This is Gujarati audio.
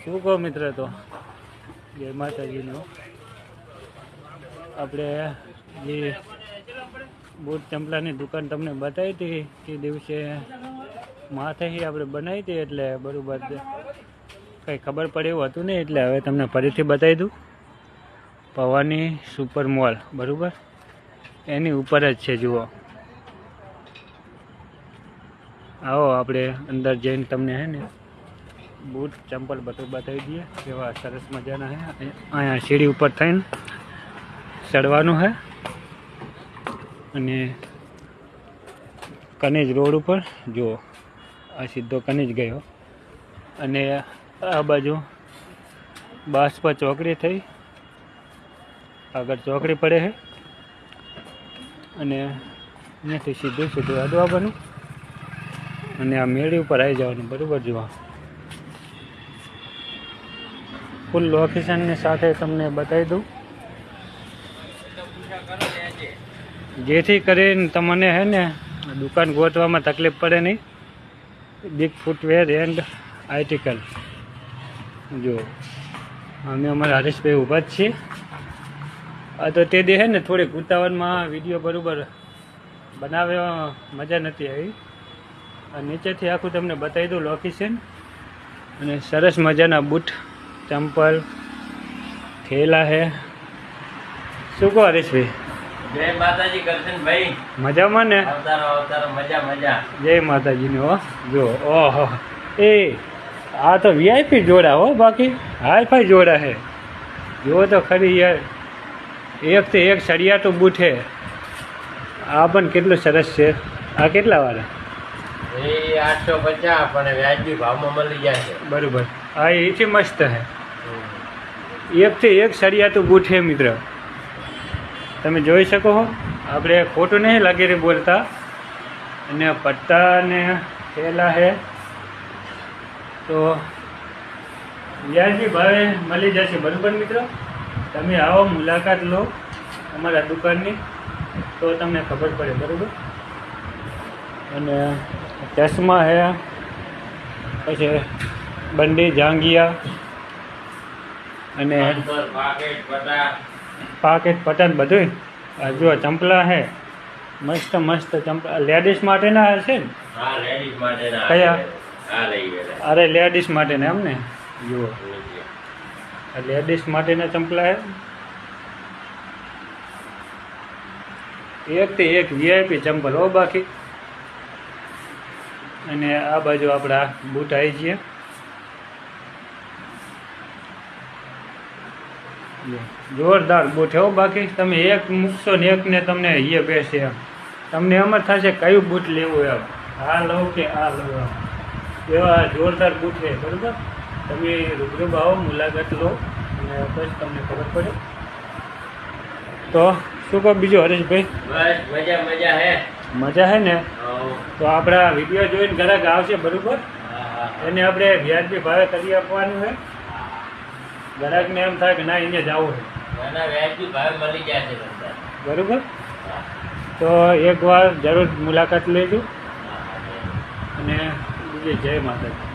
શું કહો મિત્ર? તો જય માતાજીનો આપણે જે બૂટ ચંપલાની દુકાન તમને બતાવી હતી તે દિવસે માથેથી આપણે બનાવી હતી, એટલે બરાબર કંઈ ખબર પડે એવું હતું નહીં, એટલે હવે તમને ફરીથી બતાવી દઉં. ભવાની સુપર મોલ બરાબર એની ઉપર જ છે. જુઓ, આવો આપણે અંદર જઈને તમને હે ને બૂટ ચંપલ બધું બતાવી દઈએ. કેવા સરસ મજાના છે. અહીંયા સીડી ઉપર થઈને ચડવાનું છે અને કનેજ રોડ ઉપર જુઓ, આ સીધો કનેજ ગયો અને આ બાજુ બાસપા ચોકડી થઈ આગળ ચોકડી પડે છે અને અહીંયાથી સીધું સીધું અડવાનું અને આ મેળી ઉપર આવી જવાનું બરાબર. જોવા ફૂલ લોકેશનની સાથે તમને બતાવી દઉં, જેથી કરીને તમને હે ને દુકાન ગોતવામાં તકલીફ પડે નહીં. Big footwear and article. જો અમે અમારા હરીશભાઈ ઊભા જ છીએ. આ તો તે દે હે ને થોડીક ઉતાવળમાં વિડીયો બરાબર બનાવ્યો, મજા નથી આવી. નીચેથી આખું તમને બતાવી દઉં લોકેશન. અને સરસ મજાના બૂટ ચંપલ થેલા હે. શું કહો હરીશભાઈ? જય માતાજી કરશનભાઈ, મજામાં ને? અવતારો મજા મજા. જય માતાજીને. હો જો, ઓહો એ આ તો વીઆઈપી જોડા હો, બાકી હાઈફાઈ જોડા હે. જુઓ તો ખરી યાર, એકથી એક સળિયા તો બૂટ હે. આ પણ કેટલું સરસ છે. આ કેટલા વાળા? એ 850 પણ વ્યાજબી ભાવમાં મળી જાય છે. બરાબર. આ એથી મસ્ત હે. એકથી એક સળિયા તો બૂટ હે મિત્ર, તમે જોઈ શકો છો. આપણે ખોટું નહીં લાગી બોલતા. અને પટ્ટા ને થેલા હે તો વ્યાજબી ભાવે મળી જશે બરાબર મિત્રો. તમે આવો, મુલાકાત લો અમારા દુકાનની તો તમને ખબર પડે બરાબર. અને ચશ્મા હે, પછી બંડી જાંગિયા અને પાકેટ પટન બધું. જો ચંપલા હે, મસ્ત મસ્ત ચંપલા લેડીઝ માટેના હશે ને? હા, લેડીઝ માટેના. કયા? હા, લઈ ગયા. અરે લેડીઝ માટેના એમ ને? જુઓ, લેડીઝ માટેના ચંપલા હે. એકથી એક વીઆઈપી ચંપલ હો બાકી. અને આ બાજુ આપણા બૂટ આવી છીએ. જોરદાર બૂટ હો બાકી. તમે એક મૂકશો ને એકને તમને એ બેસે એમ. તમને એમ જ થશે કયું બૂટ લેવું એમ, આ લઉં કે આ લઉં એમ. એવા જોરદાર બૂટ છે બરાબર. તમે રૂબરૂ આવો, મુલાકાત લો અને પછી તમને ખબર પડે. તો શું કહો બીજું હરીશભાઈ? બસ મજા મજા હે. મજા હે ને? તો આપણા વિડીયો જોઈને ગ્રાહક આવશે બરાબર. એને આપણે વ્યાજબી ભાવે કરી આપવાનું છે. ગ્રાહકને એમ થાય કે ના એને જવું છે, વ્યાજબી ભાવે મળી જાય છે બરાબર. તો એકવાર જરૂર મુલાકાત લેજો. અને બીજી જય માતાજી.